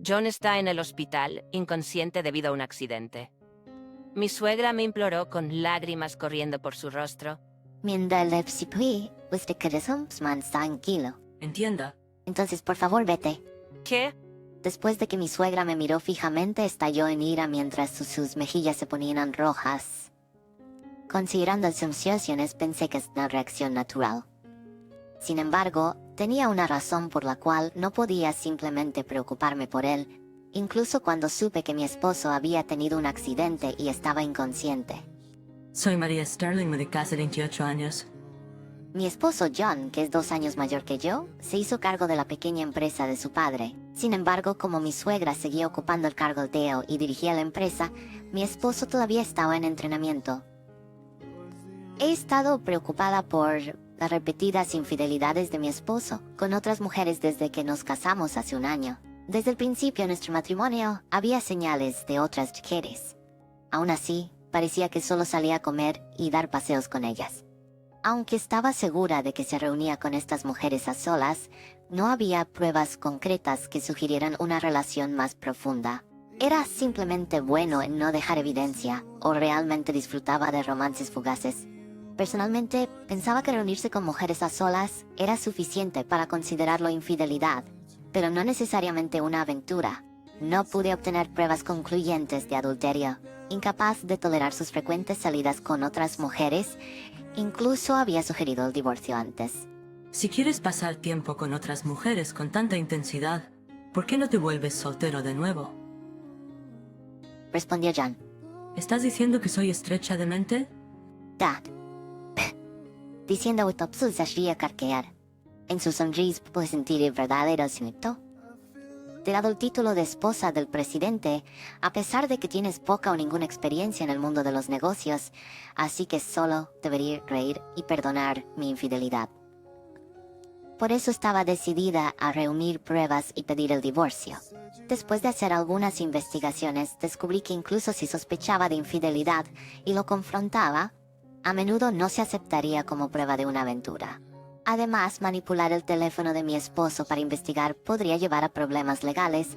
John está en el hospital, inconsciente debido a un accidente. Mi suegra me imploró con lágrimas corriendo por su rostro. Tranquilo. Entienda. Entonces, por favor, vete. ¿Qué? Después de que mi suegra me miró fijamente, estalló en ira mientras sus mejillas se ponían rojas. Considerando sus situaciones, pensé que es una reacción natural. Sin embargo, tenía una razón por la cual no podía simplemente preocuparme por él, incluso cuando supe que mi esposo había tenido un accidente y estaba inconsciente. Soy María Sterling, me de casi 28 años. Mi esposo John, que es 2 años mayor que yo, se hizo cargo de la pequeña empresa de su padre. Sin embargo, como mi suegra seguía ocupando el cargo de Dale y dirigía la empresa, mi esposo todavía estaba en entrenamiento. He estado preocupada por las repetidas infidelidades de mi esposo con otras mujeres desde que nos casamos hace un año. Desde el principio de nuestro matrimonio había señales de otras mujeres. Aún así, parecía que solo salía a comer y dar paseos con ellas. Aunque estaba segura de que se reunía con estas mujeres a solas, no había pruebas concretas que sugirieran una relación más profunda. Era simplemente bueno en no dejar evidencia, o realmente disfrutaba de romances fugaces. Personalmente, pensaba que reunirse con mujeres a solas era suficiente para considerarlo infidelidad, pero no necesariamente una aventura. No pude obtener pruebas concluyentes de adulterio. Incapaz de tolerar sus frecuentes salidas con otras mujeres, incluso había sugerido el divorcio antes. Si quieres pasar tiempo con otras mujeres con tanta intensidad, ¿por qué no te vuelves soltero de nuevo? Respondió John. ¿Estás diciendo que soy estrecha de mente? Dad. Diciendo autopsia se carquear. En su sonrisa pude sentir el verdadero significado. Te he dado el título de esposa del presidente, a pesar de que tienes poca o ninguna experiencia en el mundo de los negocios, así que solo debería reír y perdonar mi infidelidad. Por eso estaba decidida a reunir pruebas y pedir el divorcio. Después de hacer algunas investigaciones, descubrí que incluso si sospechaba de infidelidad y lo confrontaba, a menudo no se aceptaría como prueba de una aventura. Además, manipular el teléfono de mi esposo para investigar podría llevar a problemas legales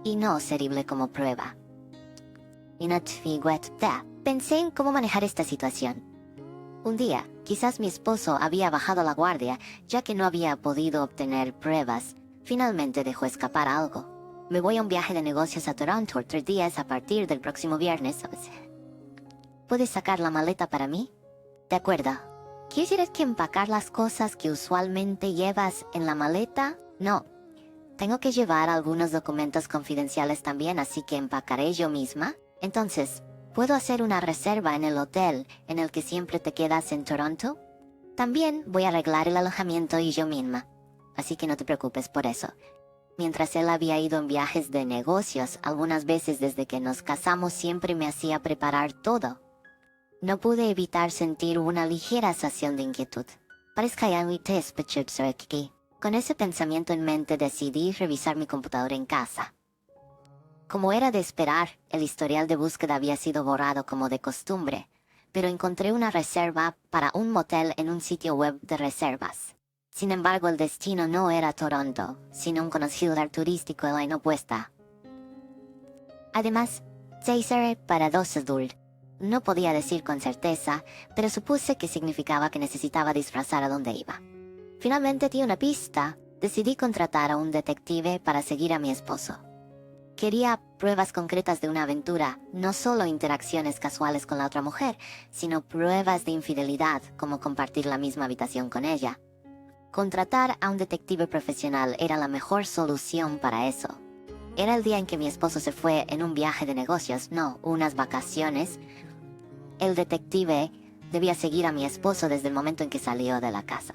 y no servible como prueba. Pensé en cómo manejar esta situación. Un día, quizás mi esposo había bajado la guardia, ya que no había podido obtener pruebas. Finalmente dejó escapar algo. Me voy a un viaje de negocios a Toronto por 3 días a partir del próximo viernes. ¿Puedes sacar la maleta para mí? De acuerdo. ¿Quieres que empacar las cosas que usualmente llevas en la maleta? No. Tengo que llevar algunos documentos confidenciales también, así que empacaré yo misma. Entonces, ¿puedo hacer una reserva en el hotel en el que siempre te quedas en Toronto? También voy a arreglar el alojamiento y yo misma, así que no te preocupes por eso. Mientras él había ido en viajes de negocios, algunas veces desde que nos casamos siempre me hacía preparar todo. No pude evitar sentir una ligera sensación de inquietud. Con ese pensamiento en mente decidí revisar mi computadora en casa. Como era de esperar, el historial de búsqueda había sido borrado como de costumbre, pero encontré una reserva para un motel en un sitio web de reservas. Sin embargo, el destino no era Toronto, sino un conocido lugar turístico en la opuesta. Además, César para 2 adultos. No podía decir con certeza, pero supuse que significaba que necesitaba disfrazar a dónde iba. Finalmente di una pista. Decidí contratar a un detective para seguir a mi esposo. Quería pruebas concretas de una aventura, no solo interacciones casuales con la otra mujer, sino pruebas de infidelidad, como compartir la misma habitación con ella. Contratar a un detective profesional era la mejor solución para eso. Era el día en que mi esposo se fue en un viaje de negocios, no, unas vacaciones. El detective debía seguir a mi esposo desde el momento en que salió de la casa.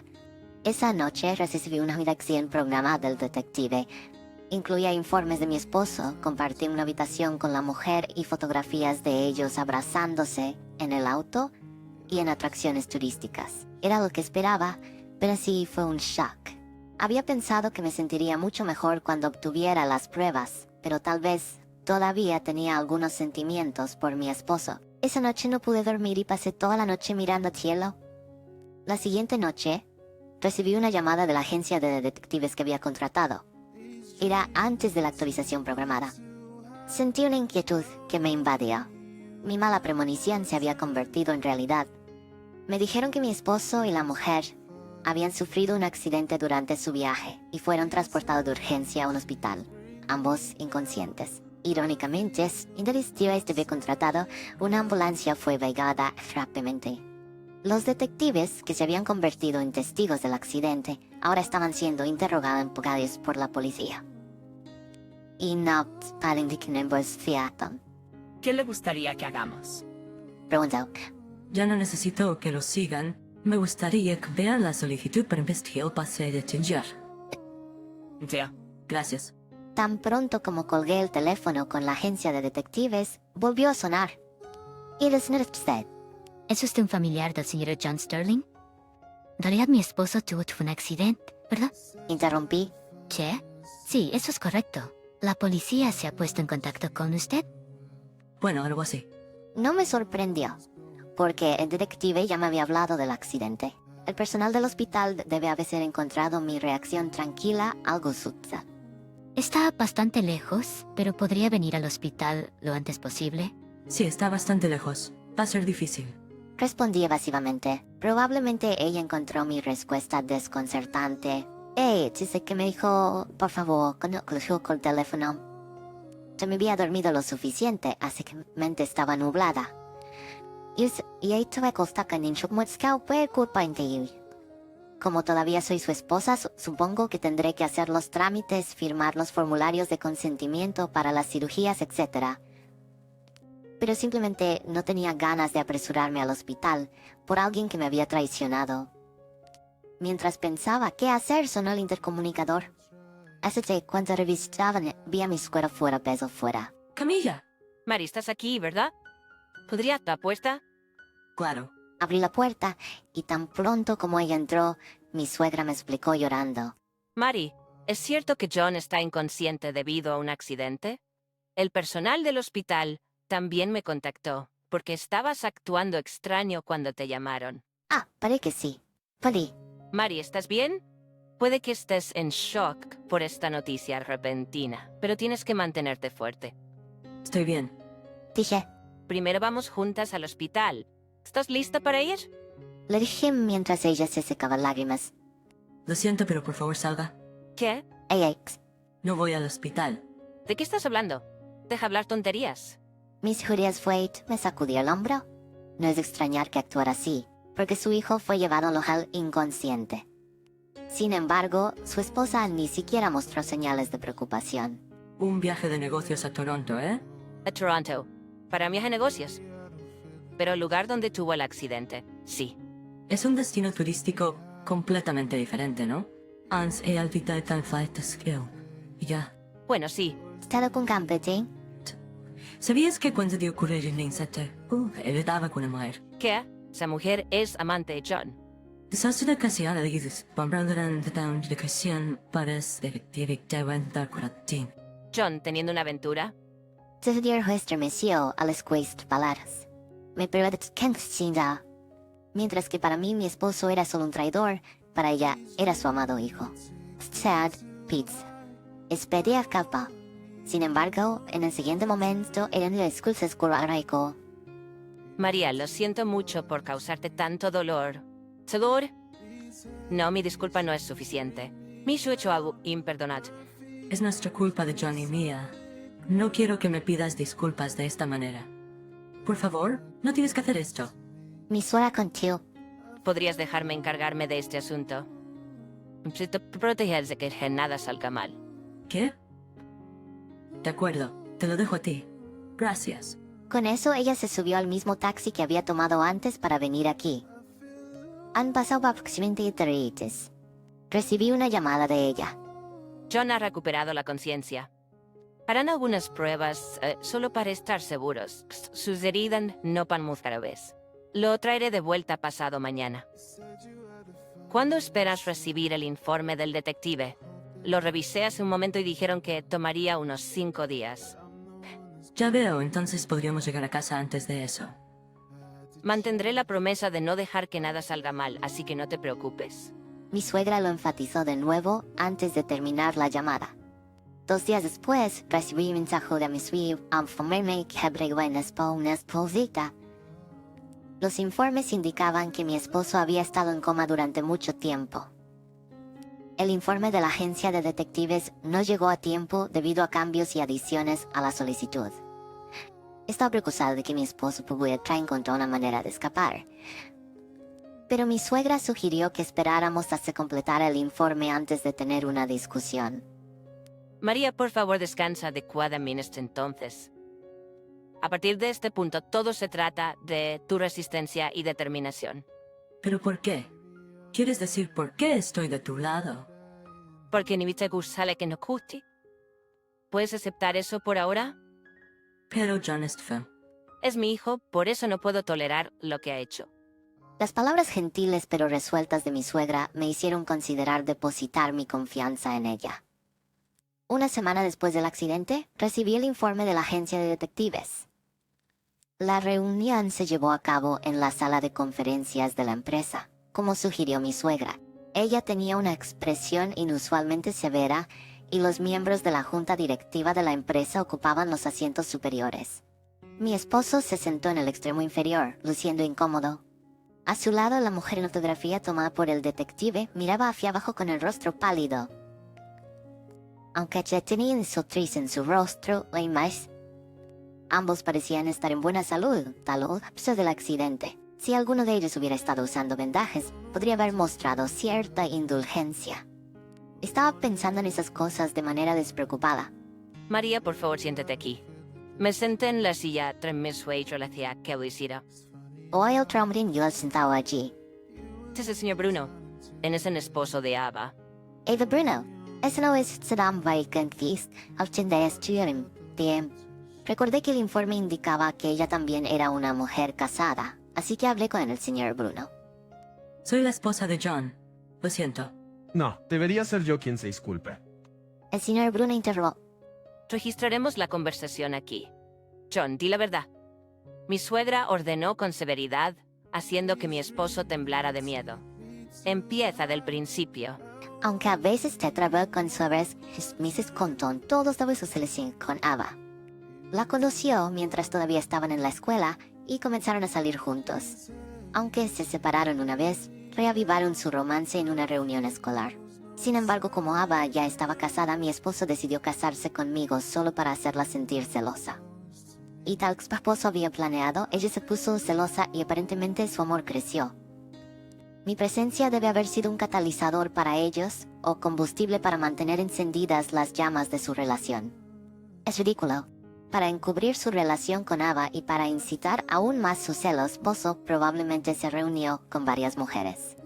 Esa noche recibí una habitación programada del detective. Incluía informes de mi esposo, compartí una habitación con la mujer y fotografías de ellos abrazándose en el auto y en atracciones turísticas. Era lo que esperaba, pero sí fue un shock. Había pensado que me sentiría mucho mejor cuando obtuviera las pruebas, pero tal vez todavía tenía algunos sentimientos por mi esposo. Esa noche no pude dormir y pasé toda la noche mirando al cielo. La siguiente noche, recibí una llamada de la agencia de detectives que había contratado. Era antes de la actualización programada. Sentí una inquietud que me invadía. Mi mala premonición se había convertido en realidad. Me dijeron que mi esposo y la mujer habían sufrido un accidente durante su viaje y fueron transportados de urgencia a un hospital, ambos inconscientes. Irónicamente, sin haber contratado, una ambulancia fue vegada rápidamente. Los detectives, que se habían convertido en testigos del accidente, ahora estaban siendo interrogados por la policía. Y no parecen fiaton. ¿Qué le gustaría que hagamos? Preguntó. Ya no necesito que lo sigan. Me gustaría que vean la solicitud para investigar el pase de Tinger. Ya. Gracias. Tan pronto como colgué el teléfono con la agencia de detectives, volvió a sonar. Y el señor usted. ¿Es usted un familiar del señor John Sterling? En realidad mi esposo tuvo un accidente, ¿verdad? Interrumpí. ¿Qué? Sí, eso es correcto. ¿La policía se ha puesto en contacto con usted? Bueno, algo así. No me sorprendió, porque el detective ya me había hablado del accidente. El personal del hospital debe haber encontrado mi reacción tranquila algo sucia. Está bastante lejos, pero podría venir al hospital lo antes posible. Sí, está bastante lejos. Va a ser difícil. Respondí evasivamente. Probablemente ella encontró mi respuesta desconcertante. Dice que me dijo, por favor, cogió con el teléfono. Se me había dormido lo suficiente, así que mi mente estaba nublada. Y ahí tuve que ni culpa en ti. Como todavía soy su esposa, supongo que tendré que hacer los trámites, firmar los formularios de consentimiento para las cirugías, etc. Pero simplemente no tenía ganas de apresurarme al hospital por alguien que me había traicionado. Mientras pensaba qué hacer, sonó el intercomunicador. Así que cuando revisaban, vi a mi suegra fuera. ¡Camilla! Mari, estás aquí, ¿verdad? ¿Podría estar puesta? Claro. Abrí la puerta y tan pronto como ella entró, mi suegra me explicó llorando. Mari, ¿es cierto que John está inconsciente debido a un accidente? El personal del hospital también me contactó, porque estabas actuando extraño cuando te llamaron. Parece que sí. Polly, Mari, ¿estás bien? Puede que estés en shock por esta noticia repentina, pero tienes que mantenerte fuerte. Estoy bien. dije. Primero vamos juntas al hospital. ¿Estás lista para ir? Le dije mientras ella se secaba lágrimas. Lo siento, pero por favor salga. ¿Qué? No voy al hospital. ¿De qué estás hablando? Deja hablar tonterías. Miss Julius Wade me sacudió el hombro. No es de extrañar que actuara así, porque su hijo fue llevado al hospital inconsciente. Sin embargo, su esposa ni siquiera mostró señales de preocupación. Un viaje de negocios a Toronto, ¿eh? A Toronto. Para viaje negocios. Pero el lugar donde tuvo el accidente, sí. Es un destino turístico completamente diferente, ¿no? Ans e alvita tal faitas que y ya. Bueno, sí. ¿Estado con Campeting? ¿Sabías que cuando de ocurrir en Insete, él daba con una mujer? ¿Qué? Esa mujer es amante de John. Desastre de casi a la dices, pambrandran de town de Christian pares de dar curatín. John teniendo una aventura. Se dio estremeció a las palabras. Me preguntó quién era. Mientras que para mí mi esposo era solo un traidor, para ella era su amado hijo. Sad, pizza. Expedía capa. Sin embargo, en el siguiente momento eran las excusas correcto. María, lo siento mucho por causarte tanto dolor. ¿Seguro? No, mi disculpa no es suficiente. Me he hecho algo imperdonable. Es nuestra culpa de John y mía. No quiero que me pidas disculpas de esta manera. Por favor, no tienes que hacer esto. Mi suegra contigo. ¿Podrías dejarme encargarme de este asunto? Proteger de que nada salga mal. ¿Qué? De acuerdo, te lo dejo a ti. Gracias. Con eso ella se subió al mismo taxi que había tomado antes para venir aquí. Han pasado aproximadamente 3 días. Recibí una llamada de ella. John ha recuperado la conciencia. Harán algunas pruebas solo para estar seguros. Sus heridas no van muy graves. Lo traeré de vuelta pasado mañana. ¿Cuándo esperas recibir el informe del detective? Lo revisé hace un momento y dijeron que tomaría unos 5 días. Ya veo, entonces podríamos llegar a casa antes de eso. Mantendré la promesa de no dejar que nada salga mal, así que no te preocupes. Mi suegra lo enfatizó de nuevo antes de terminar la llamada. 2 días después, recibí un mensaje de mi suegro informándome que habría una esposita. Los informes indicaban que mi esposo había estado en coma durante mucho tiempo. El informe de la agencia de detectives no llegó a tiempo debido a cambios y adiciones a la solicitud. Estaba preocupado de que mi esposo pudiera encontrar una manera de escapar. Pero mi suegra sugirió que esperáramos hasta que completara el informe antes de tener una discusión. María, por favor, descansa adecuadamente entonces. A partir de este punto, todo se trata de tu resistencia y determinación. ¿Pero por qué? ¿Quieres decir por qué estoy de tu lado? Porque ni te gusta que no cuti. ¿Puedes aceptar eso por ahora? Pero John es feo. Es mi hijo, por eso no puedo tolerar lo que ha hecho. Las palabras gentiles pero resueltas de mi suegra me hicieron considerar depositar mi confianza en ella. Una semana después del accidente, recibí el informe de la agencia de detectives. La reunión se llevó a cabo en la sala de conferencias de la empresa, como sugirió mi suegra. Ella tenía una expresión inusualmente severa y los miembros de la junta directiva de la empresa ocupaban los asientos superiores. Mi esposo se sentó en el extremo inferior, luciendo incómodo. A su lado, la mujer en fotografía tomada por el detective miraba hacia abajo con el rostro pálido. Aunque ella tenía cicatriz en su rostro, la imagen. Ambos parecían estar en buena salud, tal vez del accidente. Si alguno de ellos hubiera estado usando vendajes, podría haber mostrado cierta indulgencia. Estaba pensando en esas cosas de manera despreocupada. María, por favor, siéntate aquí. Me senté en la silla tras mi suegro le hacía que lo hiciera. Hoy el hombre yo sentado allí. Este es el señor Bruno. Él es el esposo de Ava. Eva Bruno, ese no es Saddam Vaikenfist, al de estudiar. Bien. Recordé que el informe indicaba que ella también era una mujer casada, así que hablé con el señor Bruno. Soy la esposa de John. Lo siento. No, debería ser yo quien se disculpe. El señor Bruno interrogó. Registraremos la conversación aquí. John, di la verdad. Mi suegra ordenó con severidad, haciendo que mi esposo temblara de miedo. Empieza del principio. Aunque a veces te trabó con suegras, Mrs. Compton todos de su selección con Ava. La conoció mientras todavía estaban en la escuela y comenzaron a salir juntos. Aunque se separaron una vez, reavivaron su romance en una reunión escolar. Sin embargo, como Ava ya estaba casada, mi esposo decidió casarse conmigo solo para hacerla sentir celosa. Y tal que su esposo había planeado, ella se puso celosa y aparentemente su amor creció. Mi presencia debe haber sido un catalizador para ellos o combustible para mantener encendidas las llamas de su relación. Es ridículo. Para encubrir su relación con Ava y para incitar aún más sus celos, Bozo probablemente se reunió con varias mujeres.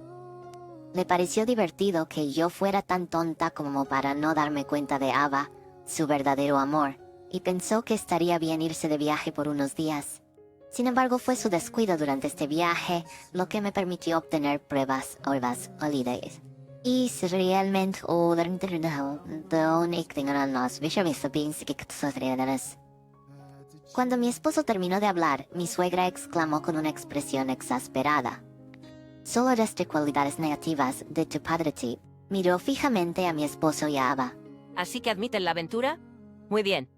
Le pareció divertido que yo fuera tan tonta como para no darme cuenta de Ava, su verdadero amor, y pensó que estaría bien irse de viaje por unos días. Sin embargo, fue su descuido durante este viaje lo que me permitió obtener pruebas o las holidays. Y si realmente Cuando mi esposo terminó de hablar, mi suegra exclamó con una expresión exasperada. Solo las cualidades negativas de tu padre. Miró fijamente a mi esposo y a Ava. ¿Así que admiten la aventura? Muy bien.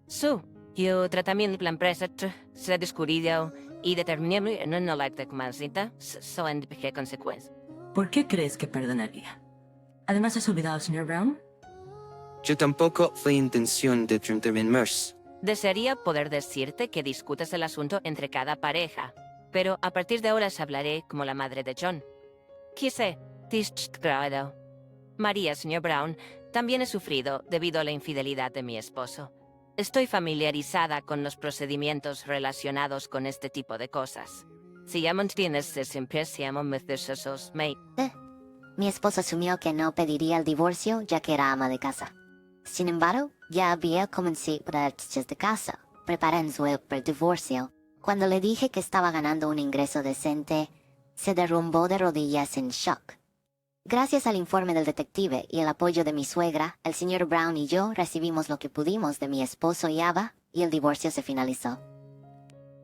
Yo tratamiento de la empresa se ha descubierto y determiné no la tecnología son qué consecuencias. ¿Por qué crees que perdonaría? Además, ¿has olvidado al señor Brown? Yo tampoco fue intención de intervenir. Desearía poder decirte que discutes el asunto entre cada pareja, pero a partir de ahora os hablaré como la madre de John. Quise, disgrado. María, señor Brown, también he sufrido debido a la infidelidad de mi esposo. Estoy familiarizada con los procedimientos relacionados con este tipo de cosas. Si ya mantienes siempre seamos meticulosos, Mi esposo asumió que no pediría el divorcio ya que era ama de casa. Sin embargo, ya había comenzado de casa, preparando el divorcio. Cuando le dije que estaba ganando un ingreso decente, se derrumbó de rodillas en shock. Gracias al informe del detective y el apoyo de mi suegra, el señor Brown y yo recibimos lo que pudimos de mi esposo y Ava, y el divorcio se finalizó.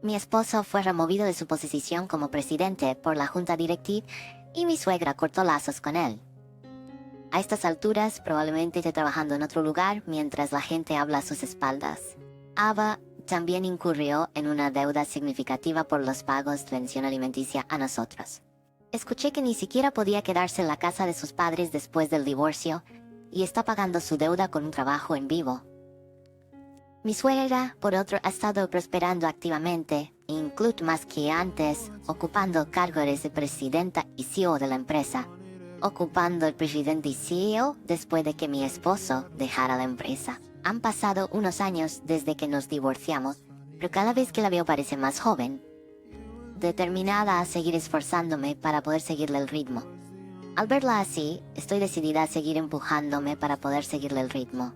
Mi esposo fue removido de su posición como presidente por la junta directiva y mi suegra cortó lazos con él. A estas alturas, probablemente esté trabajando en otro lugar mientras la gente habla a sus espaldas. Ava también incurrió en una deuda significativa por los pagos de pensión alimenticia a nosotros. Escuché que ni siquiera podía quedarse en la casa de sus padres después del divorcio y está pagando su deuda con un trabajo en vivo. Mi suegra, por otro, ha estado prosperando activamente, incluso más que antes, ocupando cargos de presidenta y CEO de la empresa. Ocupando el presidente y CEO después de que mi esposo dejara la empresa. Han pasado unos años desde que nos divorciamos, pero cada vez que la veo parece más joven. Determinada a seguir esforzándome para poder seguirle el ritmo. Al verla así, estoy decidida a seguir empujándome para poder seguirle el ritmo.